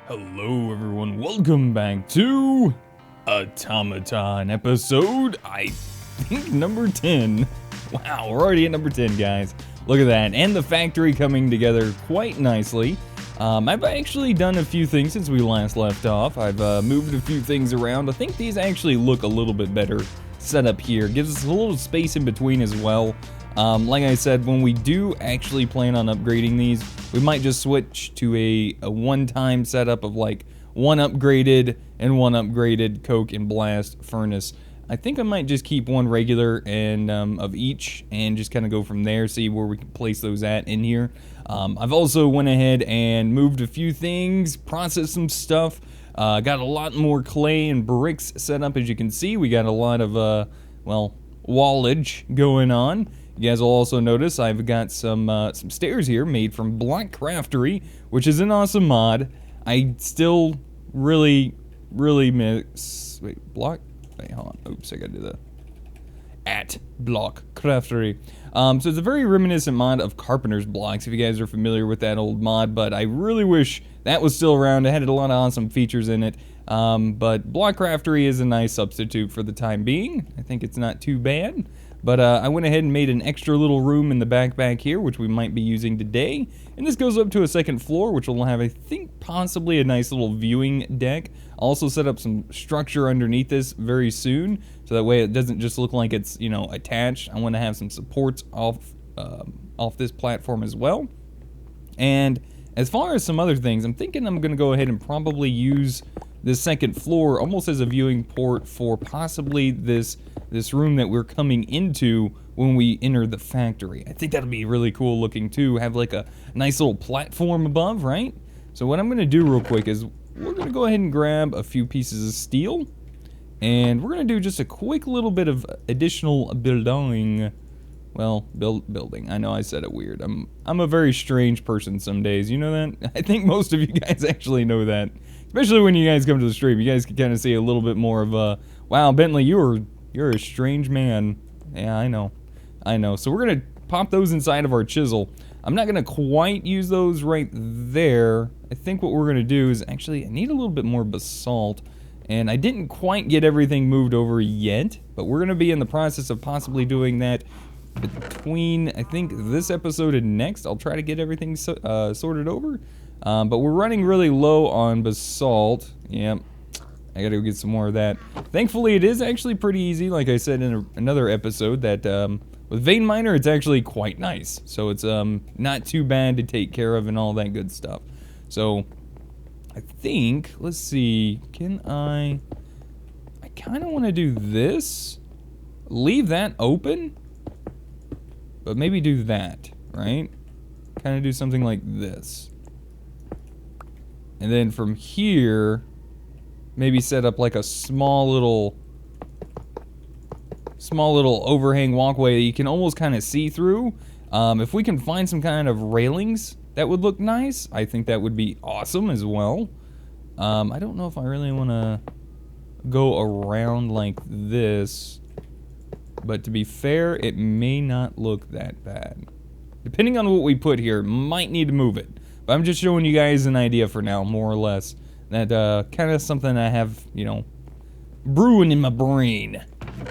Hello everyone, welcome back to Automaton episode, I think number 10. Wow, we're already at number 10, guys. Look at that, and the factory coming together quite nicely. I've actually done a few things since we last left off. I've moved a few things around. I think these actually look a little bit better set up here. Gives us a little space in between as well. Like I said, when we do actually plan on upgrading these, we might just switch to a one-time setup of like one upgraded and one upgraded coke and blast furnace. I think I might just keep one regular and of each and just kind of go from there, see where we can place those at in here. I've also went ahead and moved a few things, processed some stuff, got a lot more clay and bricks set up. As you can see, we got a lot of, well, wallage going on. You guys will also notice I've got some stairs here made from Block Craftery, which is an awesome mod. I still really miss... Wait, Block? Wait, hold on. Oops, I gotta do the... At Block Craftery. So it's a very reminiscent mod of Carpenter's Blocks, if you guys are familiar with that old mod, but I really wish that was still around. It had a lot of awesome features in it. But Block Craftery is a nice substitute for the time being. I think it's not too bad. But I went ahead and made an extra little room in the back here, which we might be using today. And this goes up to a second floor, which will have, I think, possibly a nice little viewing deck. I'll also set up some structure underneath this very soon, so that way it doesn't just look like it's, you know, attached. I want to have some supports off this platform as well. And as far as some other things, I'm thinking I'm going to go ahead and probably use this second floor almost as a viewing port for possibly this room that we're coming into when we enter the factory. I think that'll be really cool looking too, have like a nice little platform above, right? So what I'm going to do real quick is we're going to go ahead and grab a few pieces of steel, and we're going to do just a quick little bit of additional building. Well, building. I know I said it weird. I'm a very strange person some days. You know that? I think most of you guys actually know that. Especially when you guys come to the stream, you guys can kind of see a little bit more of a, wow, Bentley, you're a strange man. Yeah, I know. So we're gonna pop those inside of our chisel. I'm not gonna quite use those right there. I think what we're gonna do is actually, I need a little bit more basalt, and I didn't quite get everything moved over yet, but we're gonna be in the process of possibly doing that between, I think, this episode and next. I'll try to get everything sorted over. But we're running really low on basalt. Yep, I gotta go get some more of that. Thankfully, it is actually pretty easy. Like I said in another episode, that with Vein Miner, it's actually quite nice. So it's not too bad to take care of and all that good stuff. So I think, let's see, I kind of want to do this. Leave that open, but maybe do that, right? Kind of do something like this. And then from here, maybe set up like a small little overhang walkway that you can almost kind of see through. If we can find some kind of railings, that would look nice. I think that would be awesome as well. I don't know if I really want to go around like this, but to be fair, it may not look that bad. Depending on what we put here, might need to move it. But I'm just showing you guys an idea for now, more or less. That kind of something I have, you know, brewing in my brain.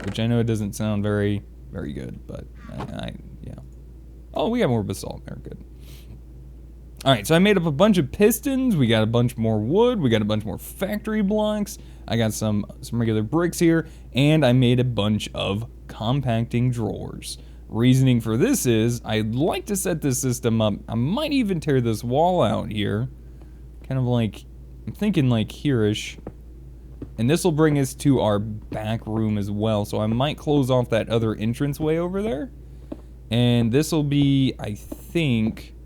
Which I know it doesn't sound very, very good, but yeah. Oh, we got more basalt there, good. Alright, so I made up a bunch of pistons, we got a bunch more wood, we got a bunch more factory blocks, I got some regular bricks here, and I made a bunch of compacting drawers. Reasoning for this is, I'd like to set this system up. I might even tear this wall out here. Kind of like, I'm thinking like here-ish. And this will bring us to our back room as well. So I might close off that other entranceway over there. And this will be, I think,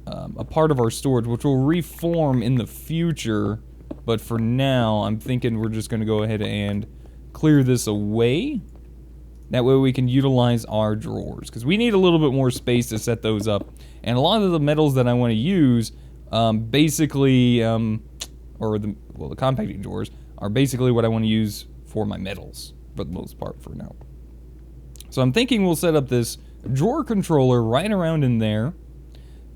a part of our storage, which will reform in the future. But for now, I'm thinking we're just going to go ahead and clear this away. That way we can utilize our drawers, because we need a little bit more space to set those up. And a lot of the metals that I want to use, basically, the compacting drawers, are basically what I want to use for my metals, for the most part, for now. So I'm thinking we'll set up this drawer controller right around in there.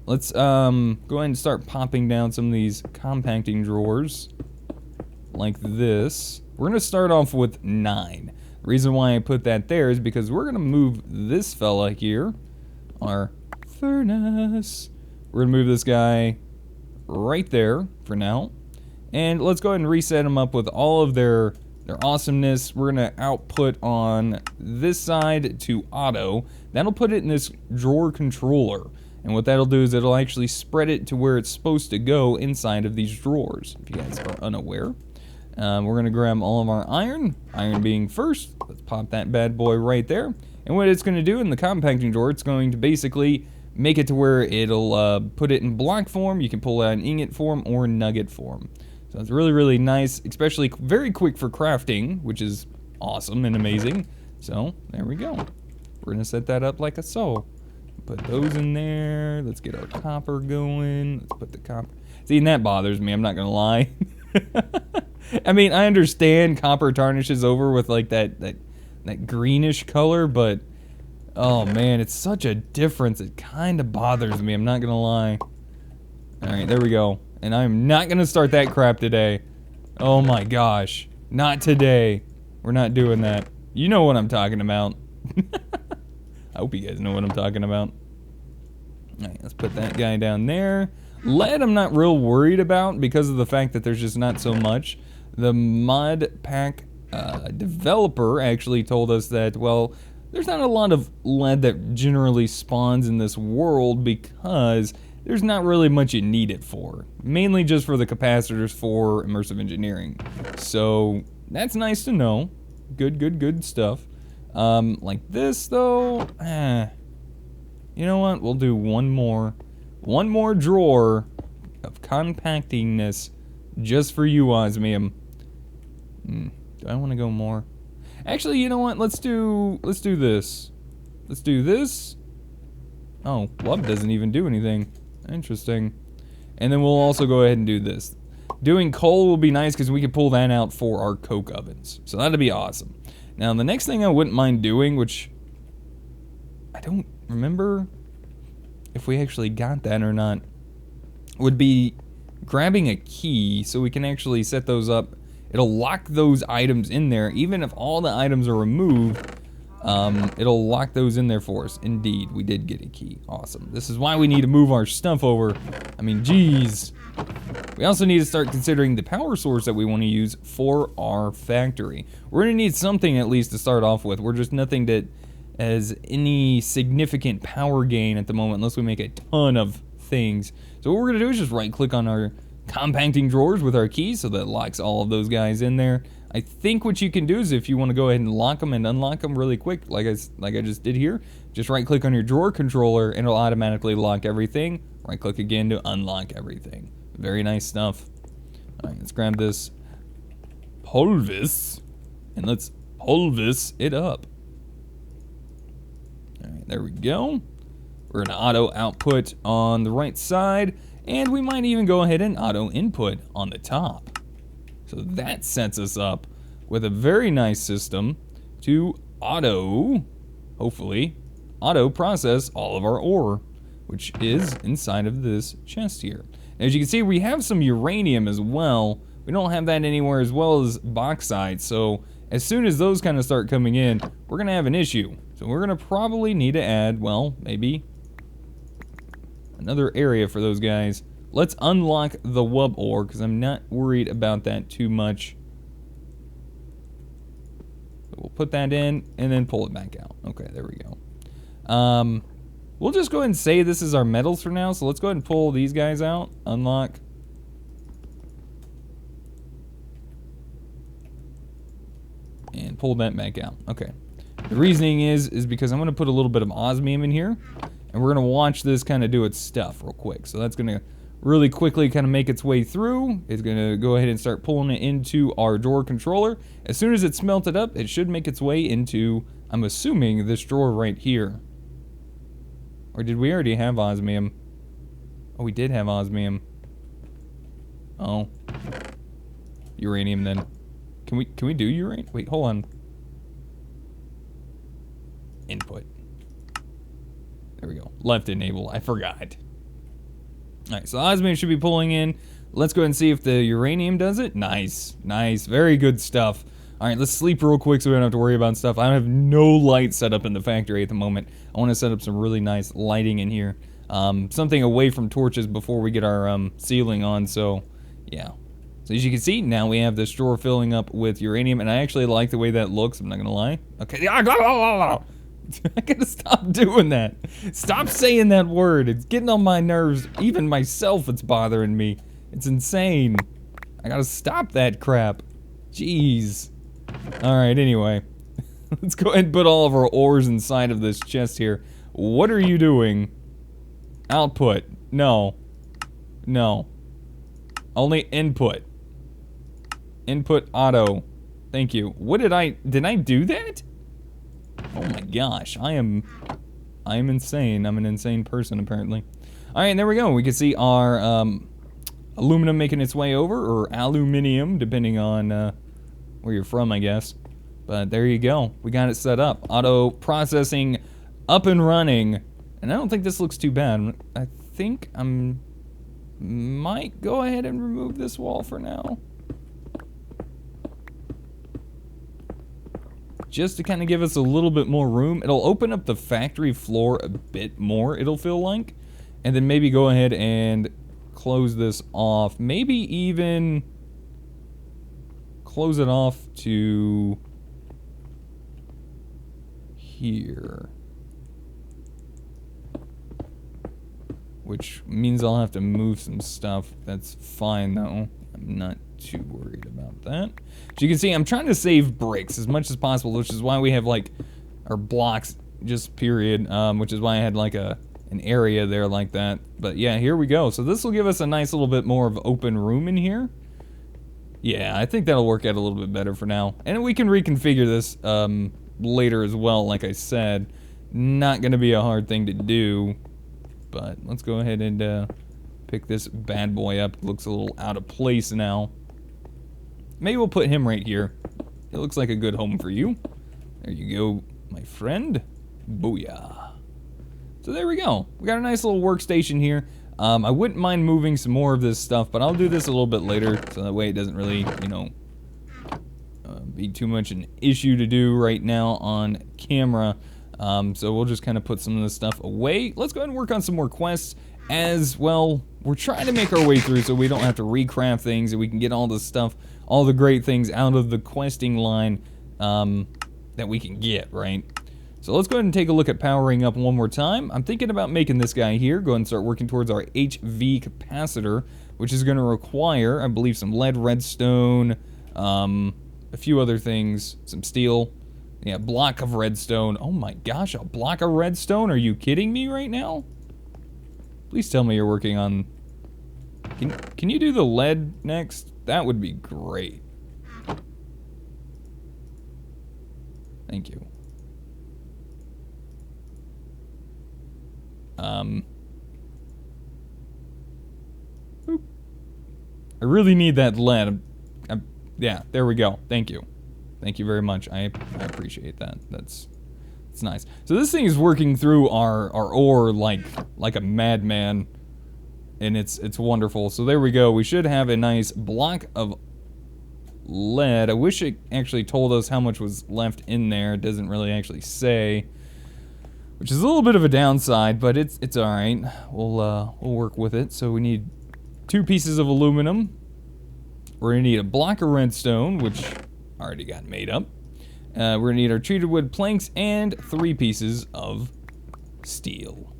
let's go ahead and start popping down some of these compacting drawers like this. We're gonna start off with 9. The reason why I put that there is because we're gonna move this fella here, our furnace. We're gonna move this guy right there for now. And let's go ahead and reset them up with all of their awesomeness. We're gonna output on this side to auto. That'll put it in this drawer controller. And what that'll do is it'll actually spread it to where it's supposed to go inside of these drawers, if you guys are unaware. We're gonna grab all of our iron being first. Let's pop that bad boy right there. And what it's gonna do in the compacting drawer, it's going to basically make it to where it'll put it in block form. You can pull it out in ingot form or nugget form. So it's really, really nice, especially very quick for crafting, which is awesome and amazing. So there we go. We're gonna set that up like so. Put those in there. Let's get our copper going. Let's put the copper. See, and that bothers me, I'm not gonna lie. I mean, I understand copper tarnishes over with like that greenish color, but oh man, it's such a difference. It kind of bothers me, I'm not gonna lie. Alright, there we go. And I'm not gonna start that crap today. Oh my gosh. Not today. We're not doing that. You know what I'm talking about. I hope you guys know what I'm talking about. Alright, let's put that guy down there. Lead I'm not real worried about because of the fact that there's just not so much. The mod pack developer actually told us that, well, there's not a lot of lead that generally spawns in this world because there's not really much you need it for. Mainly just for the capacitors for immersive engineering. So that's nice to know. Good stuff. Like this though, you know what? We'll do one more drawer of compactingness just for you, Osmium. Do I want to go more? Actually, you know what? Let's do this. Let's do this. Oh, love doesn't even do anything. Interesting. And then we'll also go ahead and do this. Doing coal will be nice because we can pull that out for our coke ovens. So that'd be awesome. Now, the next thing I wouldn't mind doing, which I don't remember if we actually got that or not, would be grabbing a key so we can actually set those up. It'll lock those items in there. Even if all the items are removed, it'll lock those in there for us. Indeed, we did get a key. Awesome. This is why we need to move our stuff over. I mean, geez. We also need to start considering the power source that we want to use for our factory. We're going to need something at least to start off with. We're just nothing that has any significant power gain at the moment unless we make a ton of things. So what we're going to do is just right click on our compacting drawers with our keys so that locks all of those guys in there. I think what you can do is if you want to go ahead and lock them and unlock them really quick, like I just did here, just right click on your drawer controller and it'll automatically lock everything. Right click again to unlock everything. Very nice stuff. Alright, let's grab this pulvis and let's pulvis it up. Alright, there we go. We're gonna auto output on the right side, and we might even go ahead and auto input on the top. So that sets us up with a very nice system to hopefully, auto process all of our ore, which is inside of this chest here. As you can see, we have some uranium as well. We don't have that anywhere, as well as bauxite. So as soon as those kind of start coming in, we're gonna have an issue. So we're gonna probably need to add, well, maybe another area for those guys. Let's unlock the wub ore, because I'm not worried about that too much. We'll put that in, and then pull it back out. Okay, there we go. We'll just go ahead and say this is our metals for now, so let's go ahead and pull these guys out. Unlock. And pull that back out. Okay. The reasoning is because I'm going to put a little bit of osmium in here, and we're going to watch this kind of do its stuff real quick. So that's going to really quickly kind of make its way through. It's going to go ahead and start pulling it into our drawer controller. As soon as it's melted up, it should make its way into, I'm assuming, this drawer right here. Or did we already have osmium? Oh, we did have osmium. Oh. Uranium then. Can we do uranium? Wait, hold on. Input. There we go. Left enable. I forgot. All right, so Osmium should be pulling in. Let's go ahead and see if the uranium does it. Nice, nice, very good stuff. All right, let's sleep real quick so we don't have to worry about stuff. I have no light set up in the factory at the moment. I want to set up some really nice lighting in here. Something away from torches before we get our ceiling on, so yeah. So as you can see, now we have this drawer filling up with uranium, and I actually like the way that looks, I'm not gonna lie. Okay, I gotta stop doing that. Stop saying that word. It's getting on my nerves. Even myself, it's bothering me. It's insane. I gotta stop that crap. Jeez. Alright, anyway. Let's go ahead and put all of our ores inside of this chest here. What are you doing? Output. No. No. Only input. Input auto. Thank you. What did I do that? Oh my gosh, I am insane. I'm an insane person, apparently. Alright, and there we go. We can see our aluminum making its way over, or aluminium, depending on where you're from, I guess. But there you go. We got it set up. Auto processing up and running. And I don't think this looks too bad. I think might go ahead and remove this wall for now. Just to kind of give us a little bit more room. It'll open up the factory floor a bit more, it'll feel like. And then maybe go ahead and close this off. Maybe even close it off to here. Which means I'll have to move some stuff. That's fine though. I'm not too worried about that. As you can see, I'm trying to save bricks as much as possible, which is why we have like our blocks, just period, which is why I had like an area there like that. But yeah, here we go. So this will give us a nice little bit more of open room in here. Yeah, I think that'll work out a little bit better for now. And we can reconfigure this later as well, like I said. Not gonna be a hard thing to do. But let's go ahead and pick this bad boy up. Looks a little out of place now. Maybe we'll put him right here. It looks like a good home for you. There you go, my friend. Booyah. So there we go. We got a nice little workstation here. I wouldn't mind moving some more of this stuff, but I'll do this a little bit later, so that way it doesn't really, you know, be too much an issue to do right now on camera. So we'll just kind of put some of this stuff away. Let's go ahead and work on some more quests as well. We're trying to make our way through so we don't have to recraft things and we can get all the stuff, all the great things out of the questing line that we can get, right? So let's go ahead and take a look at powering up one more time. I'm thinking about making this guy here. Go ahead and start working towards our HV capacitor, which is going to require, I believe, some lead redstone, a few other things, some steel. Yeah, block of redstone. Oh my gosh, a block of redstone? Are you kidding me right now? Please tell me you're working on... Can you do the lead next? That would be great. Thank you. I really need that lead. Yeah, there we go. Thank you. Thank you very much. I appreciate that. That's nice. So this thing is working through our ore like a madman, and it's wonderful. So there we go. We should have a nice block of lead. I wish it actually told us how much was left in there. It doesn't really actually say, which is a little bit of a downside, but it's all right. We'll work with it. So we need 2 pieces of aluminum. We're gonna need a block of redstone, which already got made up. We're gonna need our treated wood planks and 3 pieces of steel.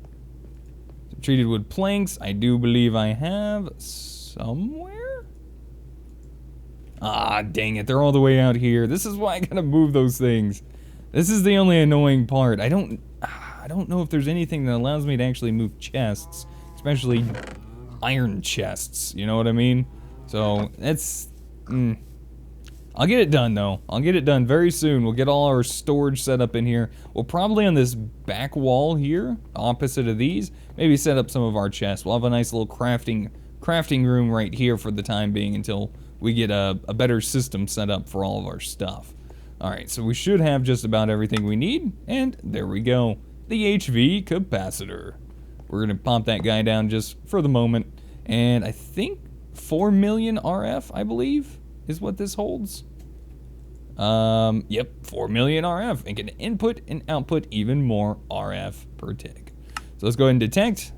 So treated wood planks, I do believe I have somewhere. Ah, dang it, they're all the way out here. This is why I gotta move those things. This is the only annoying part. I don't know if there's anything that allows me to actually move chests, especially iron chests, you know what I mean? So, that's... I'll get it done, though. I'll get it done very soon. We'll get all our storage set up in here. We'll probably, on this back wall here, opposite of these, maybe set up some of our chests. We'll have a nice little crafting room right here for the time being until we get a better system set up for all of our stuff. Alright, so we should have just about everything we need, and there we go. The HV capacitor. We're going to pop that guy down just for the moment. And I think 4 million RF, I believe, is what this holds. Yep, 4 million RF, and can input and output even more RF per tick. So let's go ahead and detect.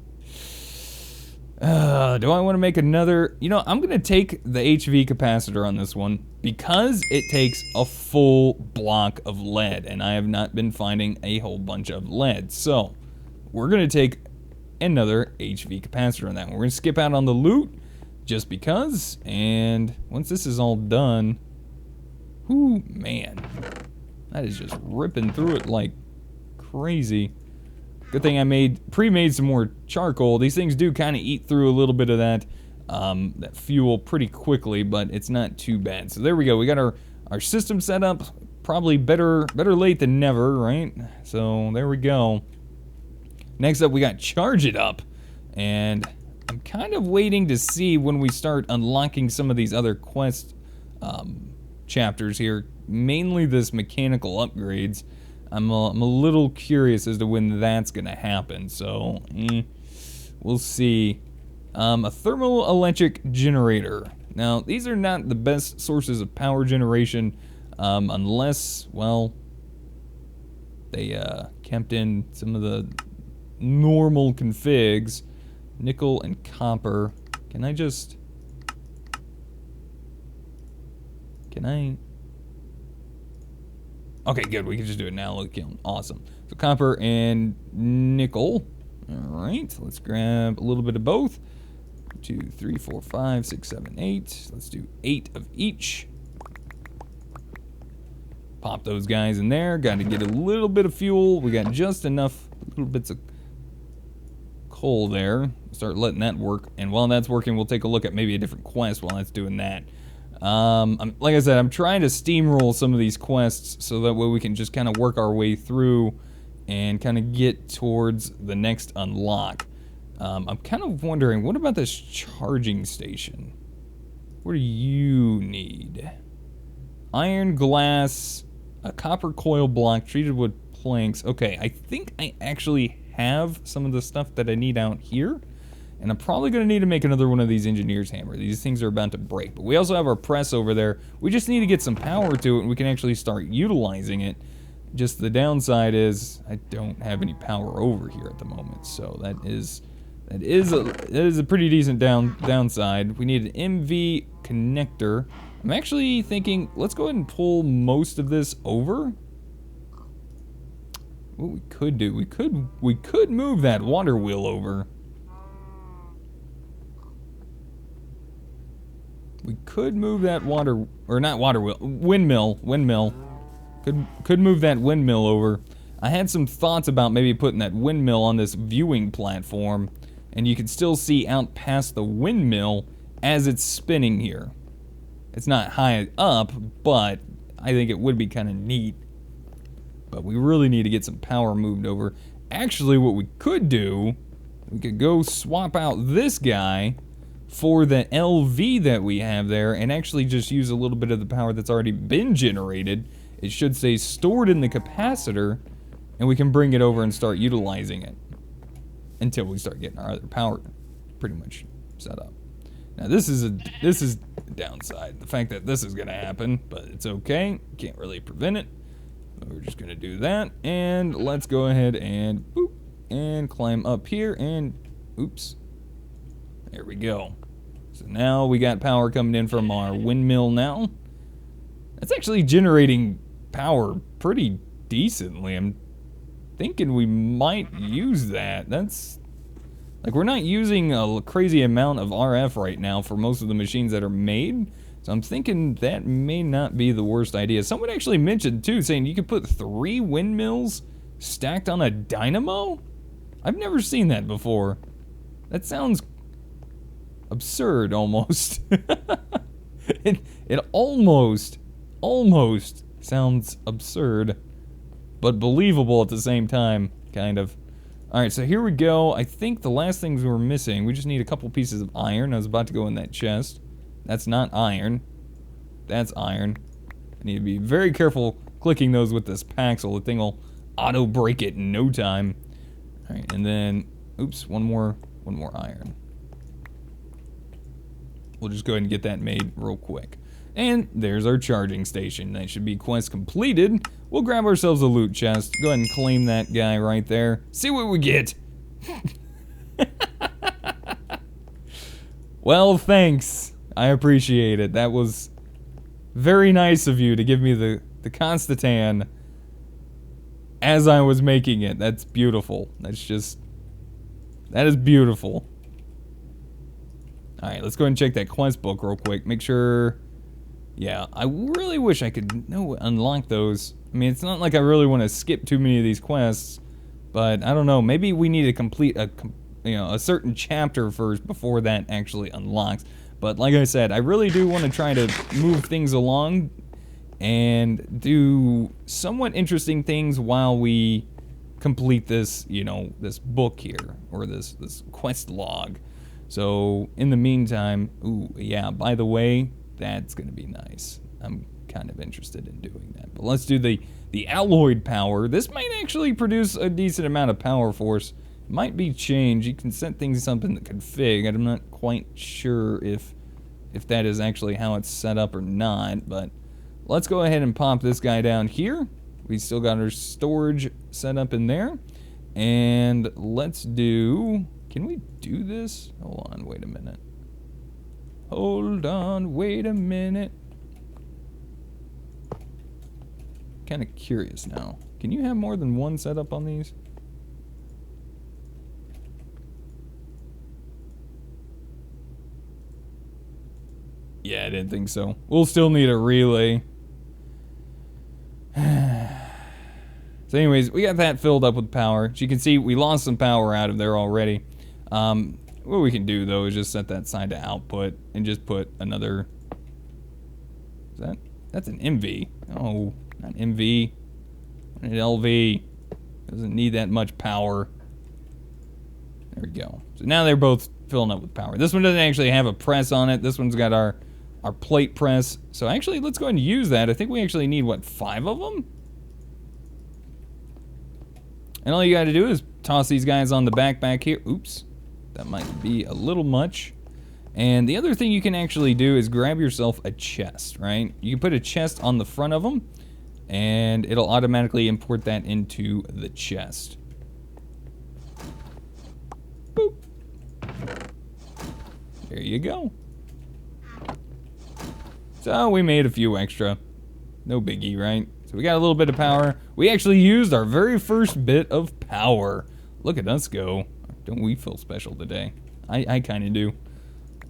Do I want to make another? You know, I'm going to take the HV capacitor on this one because it takes a full block of lead, and I have not been finding a whole bunch of lead. So we're going to take another HV capacitor on that one. We're going to skip out on the loot just because, and once this is all done, whoo, man, that is just ripping through it like crazy. Good thing I pre-made some more charcoal. These things do kind of eat through a little bit of that fuel pretty quickly, but it's not too bad. So there we go. We got our system set up. Probably better late than never, right? So there we go. Next up, we got Charge It Up, and I'm kind of waiting to see when we start unlocking some of these other quest chapters here. Mainly this mechanical upgrades. I'm a little curious as to when that's going to happen, so we'll see. A thermoelectric generator. Now, these are not the best sources of power generation unless, well, they kept in some of the normal configs. Nickel and copper. Can I... Okay, good. We can just do it now. Look, awesome. So copper and nickel. All right. Let's grab a little bit of both. 2, 3, 4, 5, 6, 7, 8. Let's do 8 of each. Pop those guys in there. Got to get a little bit of fuel. We got just enough little bits of coal there. Start letting that work. And while that's working, we'll take a look at maybe a different quest while that's doing that. Like I said, I'm trying to steamroll some of these quests so that way we can just kind of work our way through and kind of get towards the next unlock. I'm kind of wondering, what about this charging station? What do you need? Iron, glass, a copper coil block, treated wood planks. Okay, I think I actually have some of the stuff that I need out here. And I'm probably going to need to make another one of these engineer's hammer. These things are about to break. But we also have our press over there. We just need to get some power to it, and we can actually start utilizing it. Just the downside is I don't have any power over here at the moment. So that is a pretty decent downside. We need an MV connector. I'm actually thinking, let's go ahead and pull most of this over. What we could do, we could move that water wheel over. We could move that windmill. Could move that windmill over. I had some thoughts about maybe putting that windmill on this viewing platform, and you can still see out past the windmill as it's spinning here. It's not high up, but I think it would be kind of neat. But we really need to get some power moved over. Actually, what we could do, we could go swap out this guy for the LV that we have there and actually just use a little bit of the power that's already been generated. It should say stored in the capacitor, and we can bring it over and start utilizing it until we start getting our other power pretty much set up. Now this is a downside, the fact that this is going to happen, but it's okay. Can't really prevent it. We're just going to do that, and let's go ahead and boop, and climb up here, and oops. There we go. So now we got power coming in from our windmill now. That's actually generating power pretty decently. I'm thinking we might use that. That's like, we're not using a crazy amount of RF right now for most of the machines that are made. So I'm thinking that may not be the worst idea. Someone actually mentioned too, saying you could put 3 windmills stacked on a dynamo? I've never seen that before. That sounds absurd almost. it almost sounds absurd, but believable at the same time, kind of. Alright, so here we go. I think the last things we're missing, we just need a couple pieces of iron. I was about to go in that chest. That's not iron. That's iron. I need to be very careful clicking those with this paxel. The thing will auto break it in no time. Alright, and then, oops, one more iron. we'll just go ahead and get that made real quick. And there's our charging station. That should be quest completed. We'll grab ourselves a loot chest. Go ahead and claim that guy right there. See what we get. Well, thanks. I appreciate it. That was very nice of you to give me the Constatan as I was making it. That's beautiful. That is beautiful. Alright, let's go ahead and check that quest book real quick. Make sure... Yeah, I really wish I could unlock those. I mean, it's not like I really want to skip too many of these quests, but I don't know. Maybe we need to complete a certain chapter first before that actually unlocks. But like I said, I really do want to try to move things along and do somewhat interesting things while we complete this, this book here, or this quest log. So in the meantime, ooh, yeah, by the way, that's gonna be nice. I'm kind of interested in doing that. But let's do the alloyed power. This might actually produce a decent amount of power for us. It might be changed. You can set things up in the config. I'm not quite sure if that is actually how it's set up or not, but let's go ahead and pop this guy down here. We still got our storage set up in there. And let's do... Can we do this? Hold on, wait a minute. Hold on, wait a minute. Kind of curious now. Can you have more than one setup on these? Yeah, I didn't think so. We'll still need a relay. So anyways, we got that filled up with power. As you can see, we lost some power out of there already. What we can do, though, is just set that side to output and just put another... That's an MV. Oh, not MV. An LV. Doesn't need that much power. There we go. So now they're both filling up with power. This one doesn't actually have a press on it. This one's got our plate press. So actually, let's go ahead and use that. I think we actually need, what, 5 of them? And all you gotta do is toss these guys on the back here. Oops. That might be a little much. And the other thing you can actually do is grab yourself a chest, right? You can put a chest on the front of them, and it'll automatically import that into the chest. Boop. There you go. So we made a few extra. No biggie, right? So we got a little bit of power. We actually used our very first bit of power. Look at us go. Don't we feel special today? I kind of do.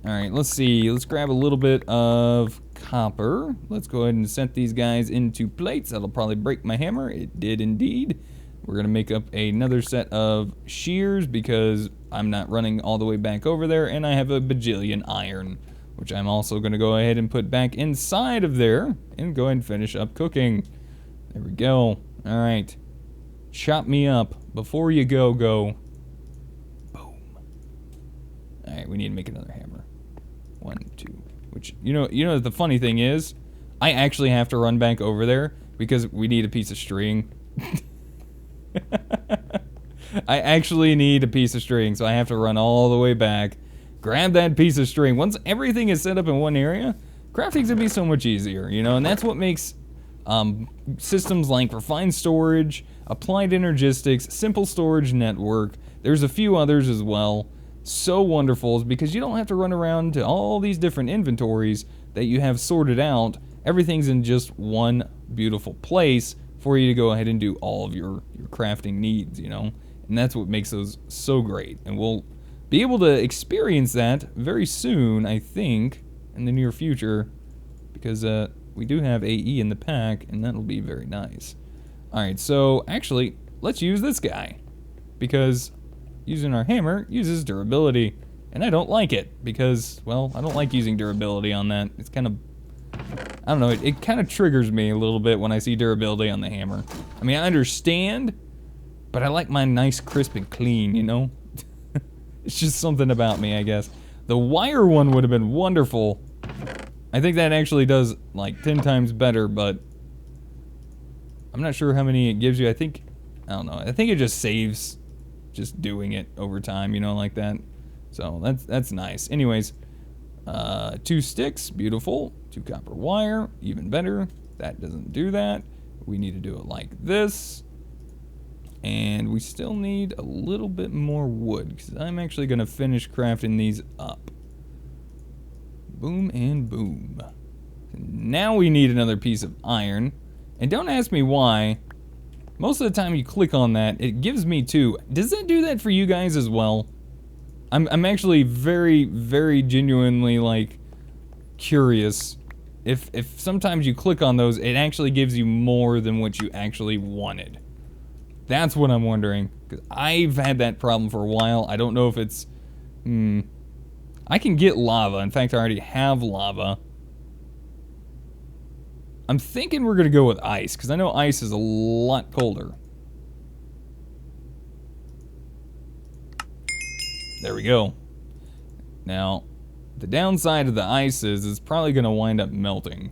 Alright, let's see. Let's grab a little bit of copper. Let's go ahead and set these guys into plates. That'll probably break my hammer. It did indeed. We're going to make up another set of shears because I'm not running all the way back over there, and I have a bajillion iron, which I'm also going to go ahead and put back inside of there and go ahead and finish up cooking. There we go. Alright. Chop me up. Before you go. Boom. Alright, we need to make another hammer. 1, 2. Which, you know the funny thing is, I actually have to run back over there because we need a piece of string. I actually need a piece of string, so I have to run all the way back, grab that piece of string. Once everything is set up in one area, crafting's gonna be so much easier, and that's what makes systems like refined storage, applied energistics, simple storage network, there's a few others as well, so wonderful, is because you don't have to run around to all these different inventories that you have sorted out. Everything's in just one beautiful place for you to go ahead and do all of your crafting needs, and that's what makes those so great. And we'll be able to experience that very soon, I think, in the near future, because we do have AE in the pack, and that'll be very nice. Alright, so actually, let's use this guy, because using our hammer uses durability, and I don't like it, because, well, I don't like using durability on that. It's kind of, I don't know, it kind of triggers me a little bit when I see durability on the hammer. I mean, I understand, but I like mine nice, crisp, and clean, It's just something about me, I guess. The wire one would have been wonderful. I think that actually does, like, 10 times better, but I'm not sure how many it gives you. I don't know. I think it just saves just doing it over time, like that. So that's nice. Anyways, 2 sticks, beautiful. 2 copper wire, even better. That doesn't do that. We need to do it like this. And we still need a little bit more wood, because I'm actually going to finish crafting these up. Boom and boom. Now we need another piece of iron. And don't ask me why. Most of the time you click on that, it gives me 2. Does that do that for you guys as well? I'm actually very, very genuinely, like, curious. If sometimes you click on those, it actually gives you more than what you actually wanted. That's what I'm wondering. Because I've had that problem for a while. I don't know if it's... I can get lava. In fact, I already have lava. I'm thinking we're going to go with ice, because I know ice is a lot colder. There we go. Now, the downside of the ice is it's probably going to wind up melting.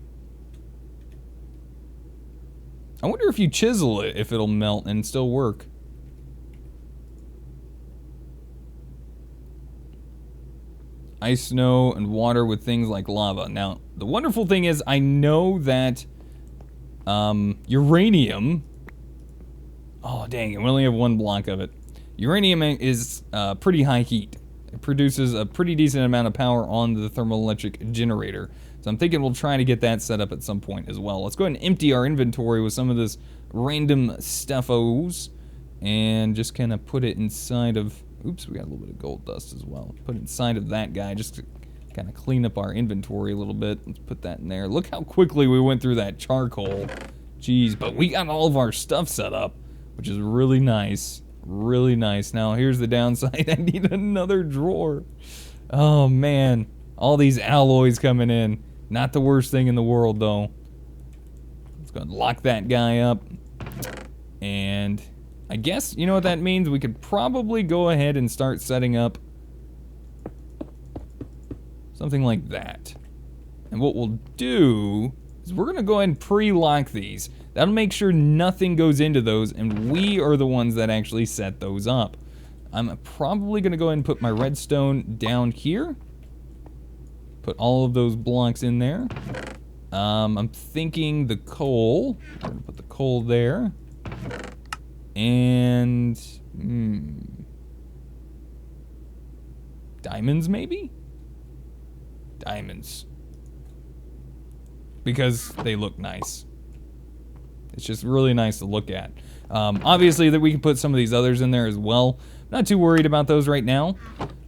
I wonder if you chisel it, if it'll melt and still work. Ice, snow, and water with things like lava. Now, the wonderful thing is I know that uranium... Oh, dang it. We only have 1 block of it. Uranium is pretty high heat. It produces a pretty decent amount of power on the thermoelectric generator. So I'm thinking we'll try to get that set up at some point as well. Let's go ahead and empty our inventory with some of this random stuffos. And just kind of put it inside of... Oops, we got a little bit of gold dust as well. Put it inside of that guy just to kind of clean up our inventory a little bit. Let's put that in there. Look how quickly we went through that charcoal. Jeez, but we got all of our stuff set up, which is really nice. Really nice. Now, here's the downside. I need another drawer. Oh, man. All these alloys coming in. Not the worst thing in the world, though. Let's go and lock that guy up. And I guess, you know what that means? We could probably go ahead and start setting up something like that. And what we'll do is we're going to go ahead and pre-lock these. That'll make sure nothing goes into those, and we are the ones that actually set those up. I'm probably going to go ahead and put my redstone down here. Put all of those blocks in there. I'm thinking the coal. I'm going to put the coal there. And... diamonds, maybe? Diamonds. Because they look nice. It's just really nice to look at. Obviously, that we can put some of these others in there as well. Not too worried about those right now.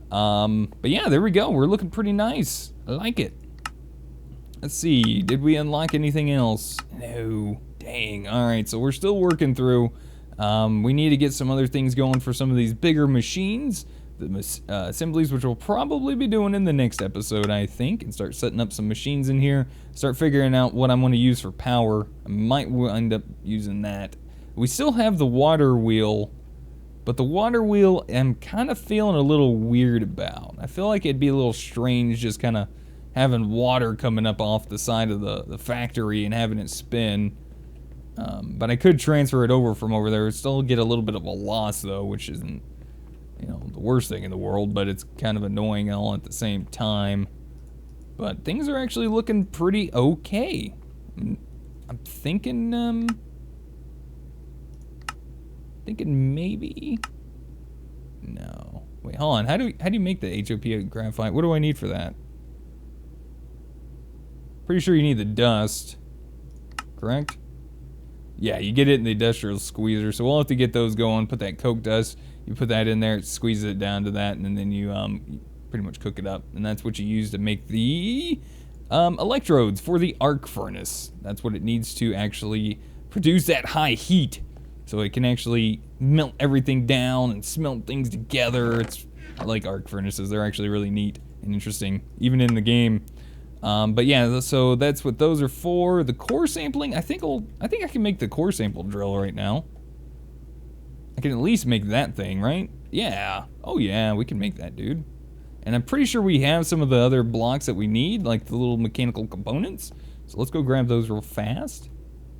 But yeah, there we go. We're looking pretty nice. I like it. Let's see. Did we unlock anything else? No. Dang. All right, so we're still working through. We need to get some other things going for some of these bigger machines. The assemblies, which we'll probably be doing in the next episode, I think, and start setting up some machines in here, start figuring out what I'm going to use for power. I might end up using that. We still have the water wheel, but the water wheel I'm kind of feeling a little weird about. I feel like it'd be a little strange just kind of having water coming up off the side of the factory and having it spin. But I could transfer it over from over there. It'd still get a little bit of a loss, though, which isn't, you know, the worst thing in the world, but it's kind of annoying all at the same time. But things are actually looking pretty okay. I'm thinking maybe... No. Wait, hold on. How do you make the HOP graphite? What do I need for that? Pretty sure you need the dust. Correct? Yeah, you get it in the industrial squeezer, so we'll have to get those going. Put that coke dust. You put that in there, it squeezes it down to that, and then you pretty much cook it up. And that's what you use to make the electrodes for the arc furnace. That's what it needs to actually produce that high heat, so it can actually melt everything down and smelt things together. I like arc furnaces. They're actually really neat and interesting, even in the game. But yeah, so that's what those are for. The core sampling, I think I can make the core sample drill right now. I can at least make that thing, right? Yeah. Oh yeah, we can make that, dude. And I'm pretty sure we have some of the other blocks that we need, like the little mechanical components. So let's go grab those real fast.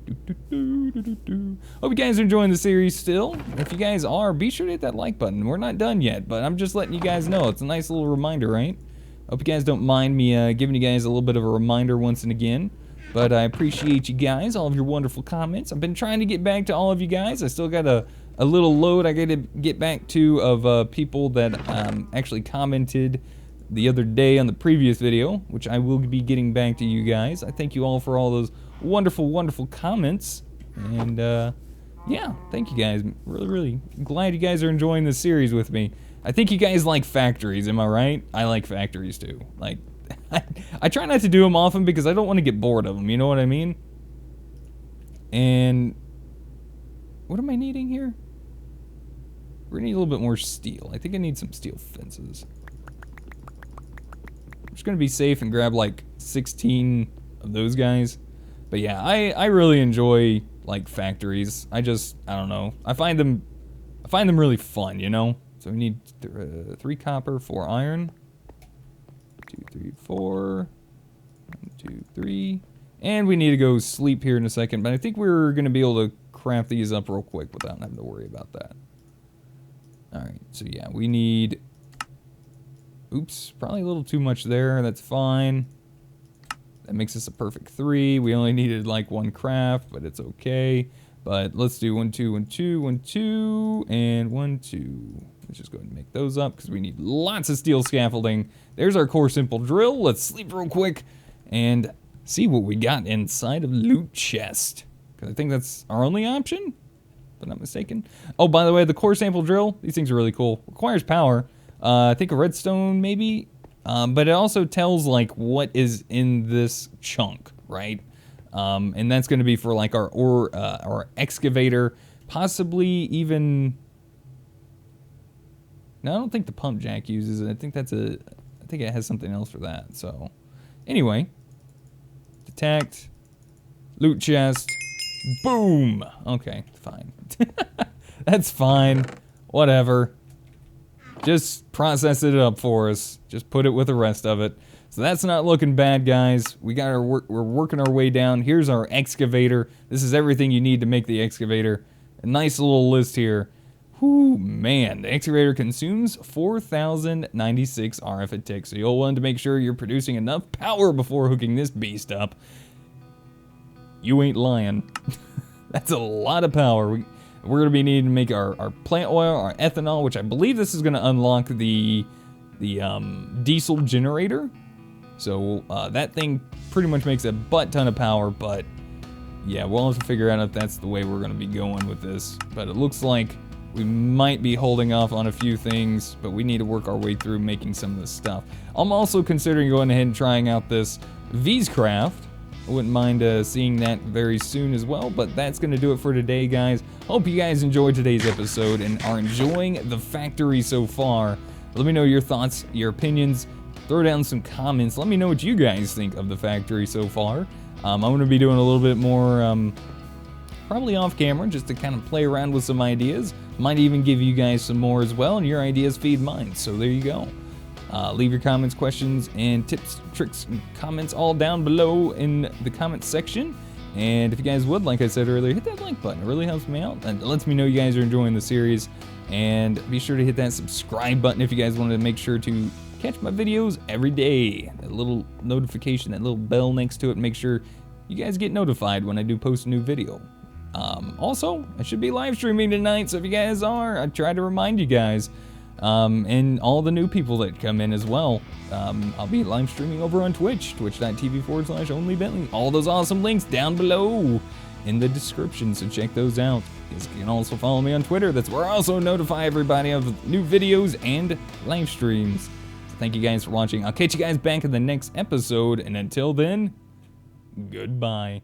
Hope you guys are enjoying the series still. If you guys are, be sure to hit that like button. We're not done yet, but I'm just letting you guys know. It's a nice little reminder, right? Hope you guys don't mind me giving you guys a little bit of a reminder once and again. But I appreciate you guys, all of your wonderful comments. I've been trying to get back to all of you guys. I still got a little load I got to get back to of people that actually commented the other day on the previous video, which I will be getting back to you guys. I thank you all for all those wonderful, wonderful comments. And yeah, thank you guys. Really, really glad you guys are enjoying this series with me. I think you guys like factories, am I right? I like factories too. Like, I try not to do them often because I don't want to get bored of them, you know what I mean? And what am I needing here? We're gonna need a little bit more steel. I think I need some steel fences. I'm just gonna be safe and grab like 16 of those guys. But yeah, I really enjoy like factories. I don't know. I find them really fun, you know? So we need 3 copper, 4 iron. 2, 3, 4. 1, 2, 3. And we need to go sleep here in a second, but I think we're gonna be able to craft these up real quick without having to worry about that. Alright, so yeah, we need... Oops, probably a little too much there. That's fine. That makes us a perfect 3. We only needed like 1 craft, but it's okay. But let's do 1, 2, 1, 2, 1, 2, and 1, 2. Let's just go ahead and make those up because we need lots of steel scaffolding. There's our core simple drill. Let's sleep real quick and see what we got inside of loot chest. Because I think that's our only option, if I'm not mistaken. Oh, by the way, the core sample drill, these things are really cool. Requires power. I think a redstone maybe, but it also tells like what is in this chunk, right? And that's going to be for like our excavator, possibly even. No, I don't think the pump jack uses it. I think it has something else for that. So, anyway, detect, loot chest, boom. Okay, fine. That's fine. Whatever. Just process it up for us. Just put it with the rest of it. So that's not looking bad, guys. We're working our way down. Here's our excavator. This is everything you need to make the excavator. A nice little list here. Whew, man, the excavator consumes 4,096 RF a tick. So you'll want to make sure you're producing enough power before hooking this beast up. You ain't lying. That's a lot of power. We're going to be needing to make our plant oil, our ethanol, which I believe this is going to unlock the diesel generator. So that thing pretty much makes a butt ton of power, but yeah, we'll have to figure out if that's the way we're going to be going with this. But it looks like we might be holding off on a few things, but we need to work our way through making some of this stuff. I'm also considering going ahead and trying out this Vscraft. I wouldn't mind seeing that very soon as well, but that's going to do it for today, guys. Hope you guys enjoyed today's episode and are enjoying the factory so far. Let me know your thoughts, your opinions. Throw down some comments. Let me know what you guys think of the factory so far. I'm going to be doing a little bit more, probably off camera, just to kind of play around with some ideas. Might even give you guys some more as well, and your ideas feed mine. So there you go. Leave your comments, questions, and tips, tricks, and comments all down below in the comments section. And if you guys would, like I said earlier, hit that like button. It really helps me out, and it lets me know you guys are enjoying the series. And be sure to hit that subscribe button if you guys want to make sure to catch my videos every day. That little notification, that little bell next to it, make sure you guys get notified when I do post a new video. Also, I should be live streaming tonight, so if you guys are, I try to remind you guys. And all the new people that come in as well. I'll be live streaming over on Twitch, twitch.tv/onlybentley. All those awesome links down below in the description, so check those out. You can also follow me on Twitter. That's where I also notify everybody of new videos and live streams. So thank you guys for watching. I'll catch you guys back in the next episode, and until then, goodbye.